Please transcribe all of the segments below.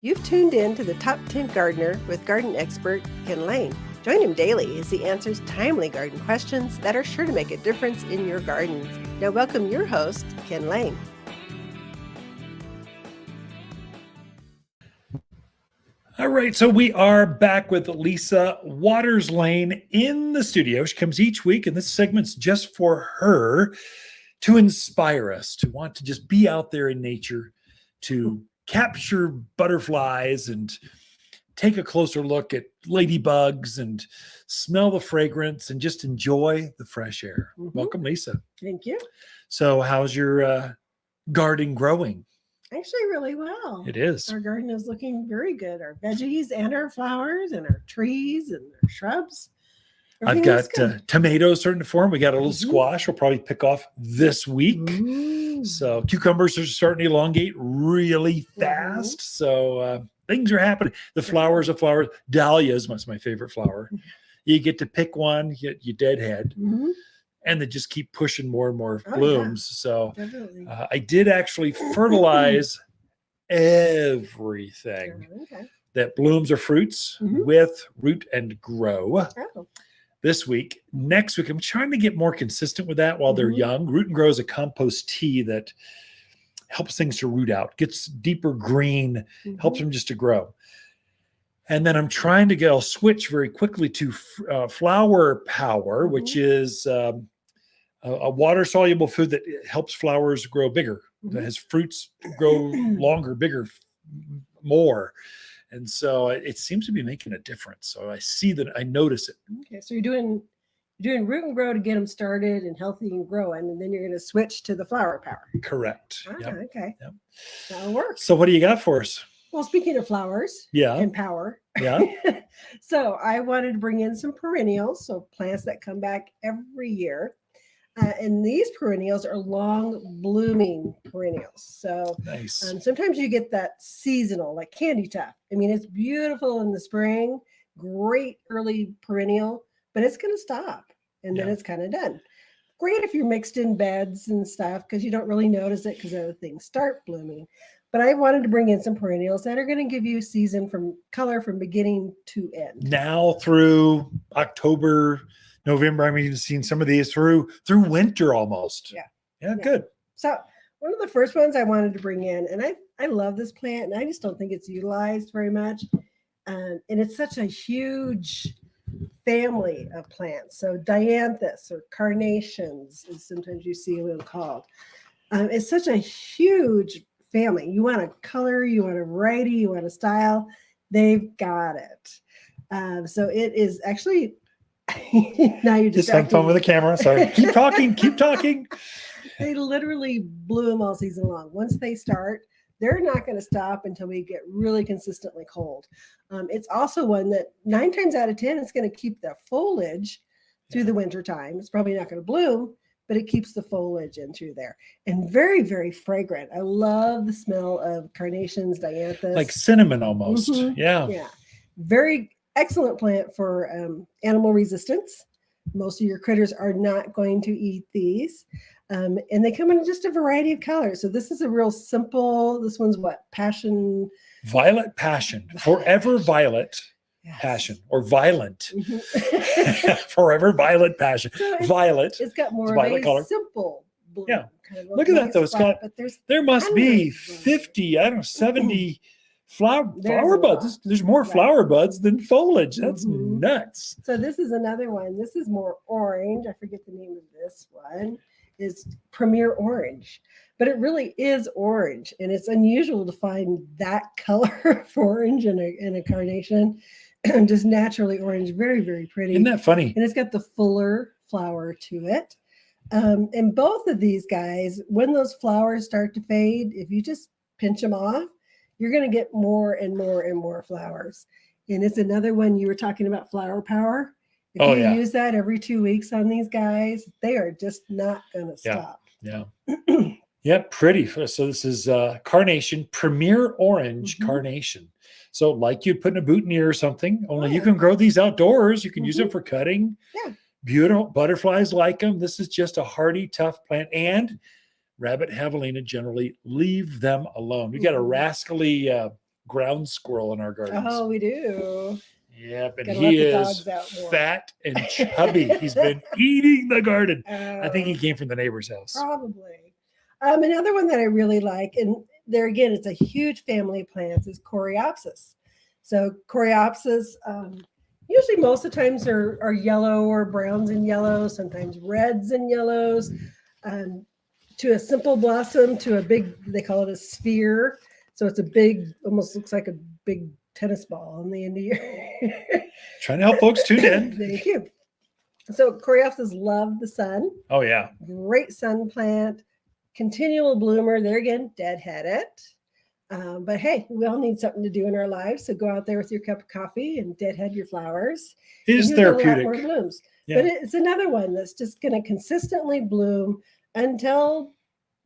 You've tuned in to the Top 10 Gardener with garden expert Ken Lain. Join him daily as he answers timely garden questions that are sure to make a difference in your gardens. Now welcome your host, Ken Lain. All right, so we are back with Lisa Lain in the studio. She comes each week, and this segment's just for her to inspire us, to want to just be out there in nature, to capture butterflies and take a closer look at ladybugs and smell the fragrance and just enjoy the fresh air. Welcome, Lisa. Thank you. So how's your garden growing? Actually, really well. It is. Our garden is looking very good. Our veggies and our flowers and our trees and our shrubs. I've got tomatoes starting to form. We got a little squash we'll probably pick off this week. So cucumbers are starting to elongate really fast. So things are happening. The flowers are flowers. Dahlias, that's my favorite flower. You get to pick one, you deadhead, and they just keep pushing more and more blooms. So I did actually fertilize everything that blooms or fruits with Root and Grow. This week. Next week, I'm trying to get more consistent with that while they're young. Root and Grow is a compost tea that helps things to root out, gets deeper green, helps them just to grow. And then I'm trying to I'll switch very quickly to Flower Power, which is a water-soluble food that helps flowers grow bigger, that has fruits grow longer, bigger, more. And so it seems to be making a difference. So I see that, I notice it. Okay, so you're doing Root and Grow to get them started and healthy and growing, and then you're going to switch to the Flower Power. Correct. Okay. Yep. That'll work. So what do you got for us? Well, speaking of flowers and power, so I wanted to bring in some perennials, so plants that come back every year. And these perennials are long blooming perennials. So sometimes you get that seasonal, like candy tuft. I mean, it's beautiful in the spring, great early perennial, but it's going to stop and then it's kind of done. Great if you're mixed in beds and stuff because you don't really notice it because other things start blooming. But I wanted to bring in some perennials that are going to give you season from color from beginning to end. Now through October, November, I mean, seeing some of these through winter almost. Yeah, good. So one of the first ones I wanted to bring in, and I love this plant, and I just don't think it's utilized very much. And it's such a huge family of plants. So dianthus or carnations, as sometimes you see them called. It's such a huge family. You want a color, you want a variety, you want a style. They've got it. So it is actually. Now you're just having fun with the camera. Sorry. Keep talking. They literally bloom all season long. Once they start, they're not going to stop until we get really consistently cold. It's also one that 9 times out of 10 is going to keep the foliage through the winter time. It's probably not going to bloom, but it keeps the foliage in through there. And very, very fragrant. I love the smell of carnations, dianthus. Like cinnamon almost. Yeah. Very excellent plant for animal resistance. Most of your critters are not going to eat these. And they come in just a variety of colors. So this is a real simple, this one's what? Passion? Violet passion. Forever violet passion. Or violent. Forever violet passion. So violet. It's got more of a color. Simple blue. Yeah. Kind of look at that though. It's got, there must be 50, 70 flower buds. There's more flower buds than foliage. That's nuts. So this is another one. This is more orange. I forget the name of this one. Is Premier Orange, but it really is orange, and it's unusual to find that color of orange in a carnation. Just naturally orange, very, very pretty. Isn't that funny? And it's got the fuller flower to it. And both of these guys, when those flowers start to fade, if you just pinch them off, you're going to get more and more and more flowers. And it's another one you were talking about, Flower Power. If you use that every 2 weeks on these guys, they are just not going to stop. Yeah, pretty. So this is carnation, Premier Orange carnation. So like you'd put in a boutonniere or something, only you can grow these outdoors. You can use them for cutting. Yeah. Beautiful. Butterflies like them. This is just a hardy, tough plant. And rabbit javelina generally leave them alone. We got a rascally ground squirrel in our gardens. Oh, we do. Yep, and Gotta he let the is dogs out more. fat and chubby. He's been eating the garden. I think he came from the neighbor's house. Probably. Another one that I really like, and there again, it's a huge family of plants, is Coreopsis. So Coreopsis, usually most of the times are yellow or browns and yellows, sometimes reds and yellows, to a simple blossom to a big, they call it a sphere. So it's a big, almost looks like a big tennis ball on the end of your Trying to help folks tune in. Thank you. So Coreopsis love the sun. Oh yeah. Great sun plant, continual bloomer. There again, deadheaded. But hey, we all need something to do in our lives. So go out there with your cup of coffee and deadhead your flowers. It is therapeutic. More blooms. Yeah. But it's another one that's just going to consistently bloom until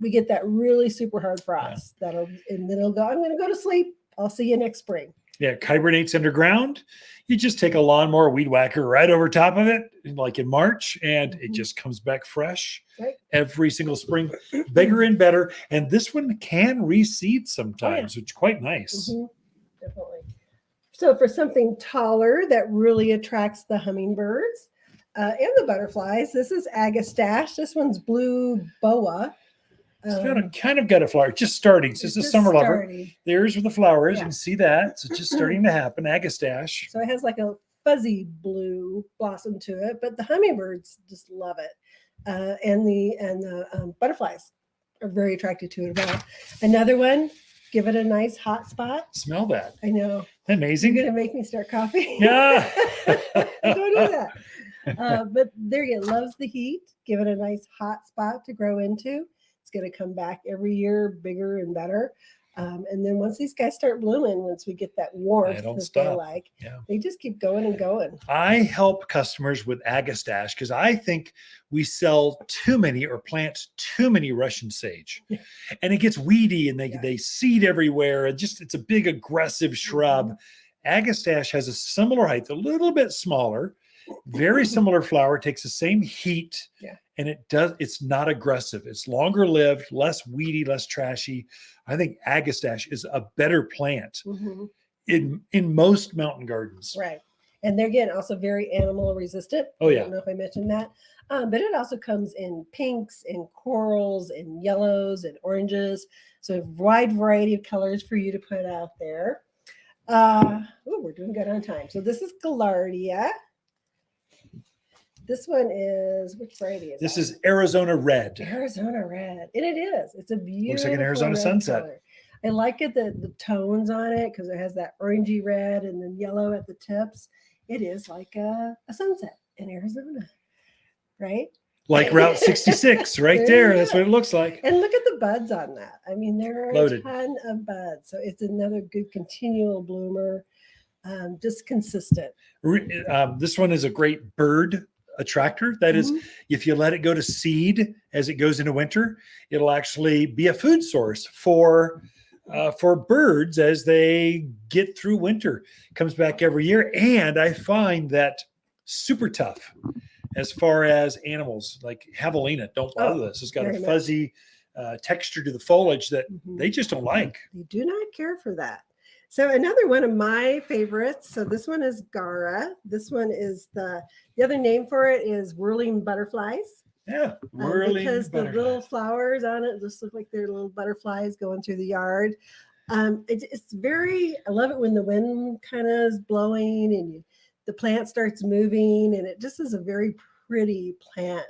we get that really super hard frost. And then it'll go, I'm going to go to sleep. I'll see you next spring. Yeah, it hibernates underground. You just take a lawnmower weed whacker right over top of it, like in March, and it just comes back fresh every single spring, bigger and better. And this one can reseed sometimes, which is quite nice. Definitely. So for something taller that really attracts the hummingbirds and the butterflies, this is Agastache. This one's blue boa. It's kind of got a flower, just starting. So it's a summer lover. There's where the flower is. You can see that. So it's just starting to happen. Agastache. So it has like a fuzzy blue blossom to it, but the hummingbirds just love it. And the butterflies are very attracted to it as well. Another one, give it a nice hot spot. Smell that. I know. Amazing. You're going to make me start coughing. Yeah. Don't do that. But there you go. Loves the heat. Give it a nice hot spot to grow into. It's going to come back every year bigger and better. And then once these guys start blooming, once we get that warmth that they like, they just keep going and going. I help customers with Agastache because I think we sell too many or plant too many Russian sage. And it gets weedy and they seed everywhere. It's a big aggressive shrub. Agastache has a similar height, a little bit smaller, very similar flower, takes the same heat. And it's not aggressive. It's longer lived, less weedy, less trashy. I think Agastache is a better plant in most mountain gardens. Right. And they're, again, also very animal resistant. Oh, yeah. I don't know if I mentioned that. But it also comes in pinks and corals and yellows and oranges. So a wide variety of colors for you to put out there. We're doing good on time. So this is Gaillardia. This one is, which variety is this? Is Arizona Red. Arizona Red. And it is. It's a beautiful looks like an Arizona sunset. Color. I like it, the tones on it, because it has that orangey red and then yellow at the tips. It is like a sunset in Arizona, right? Like Route 66 right there. That's what it looks like. And look at the buds on that. I mean, there are Loaded. A ton of buds. So it's another good continual bloomer, just consistent. This one is a great bird attractor. That is, if you let it go to seed as it goes into winter, it'll actually be a food source for birds as they get through winter. It comes back every year. And I find that super tough as far as animals like javelina don't love this. It's got a fuzzy texture to the foliage that they just don't like. They do not care for that. So another one of my favorites. So this one is Gara. This one is the other name for it is whirling butterflies. Yeah, whirling because butterflies. The little flowers on it just look like they're little butterflies going through the yard. It's very. I love it when the wind kind of is blowing and the plant starts moving, and it just is a very pretty plant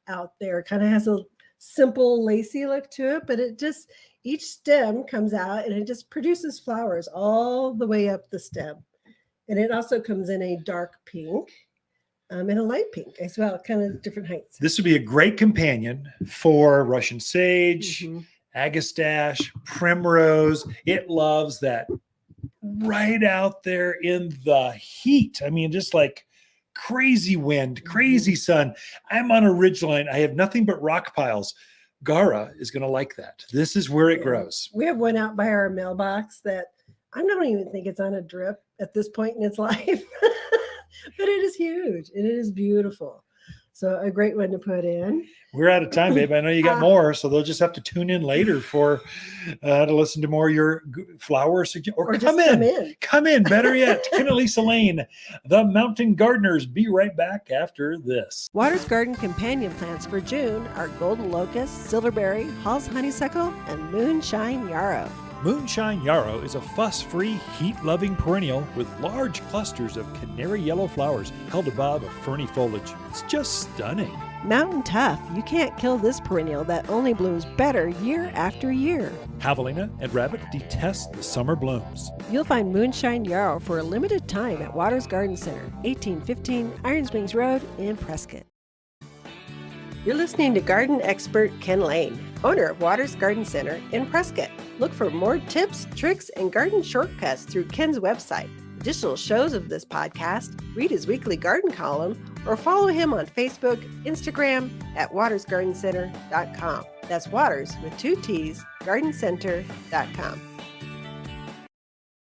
out there. Kind of has a simple lacy look to it, but it just. Each stem comes out and it just produces flowers all the way up the stem. And it also comes in a dark pink and a light pink as well, kind of different heights. This would be a great companion for Russian sage, Agastache, primrose. It loves that right out there in the heat. I mean, just like crazy wind, crazy sun. I'm on a ridgeline. I have nothing but rock piles. Gara is going to like that. This is where it grows. We have one out by our mailbox that I don't even think it's on a drip at this point in its life, but it is huge and it is beautiful. So a great one to put in. We're out of time, babe. I know you got more, so they'll just have to tune in later for to listen to more of your flower suggestions. Or come in. Come in. Better yet, Ken and Lisa Lain, the Mountain Gardeners. Be right back after this. Water's Garden companion plants for June are golden locust, silverberry, Hall's honeysuckle, and moonshine yarrow. Moonshine yarrow is a fuss-free, heat-loving perennial with large clusters of canary yellow flowers held above a ferny foliage. It's just stunning. Mountain tough, you can't kill this perennial that only blooms better year after year. Javelina and rabbit detest the summer blooms. You'll find moonshine yarrow for a limited time at Water's Garden Center, 1815 Iron Springs Road in Prescott. You're listening to garden expert Ken Lain, owner of Water's Garden Center in Prescott. Look for more tips, tricks, and garden shortcuts through Ken's website. Additional shows of this podcast, read his weekly garden column, or follow him on Facebook, Instagram at watersgardencenter.com. That's Waters with 2 T's, gardencenter.com.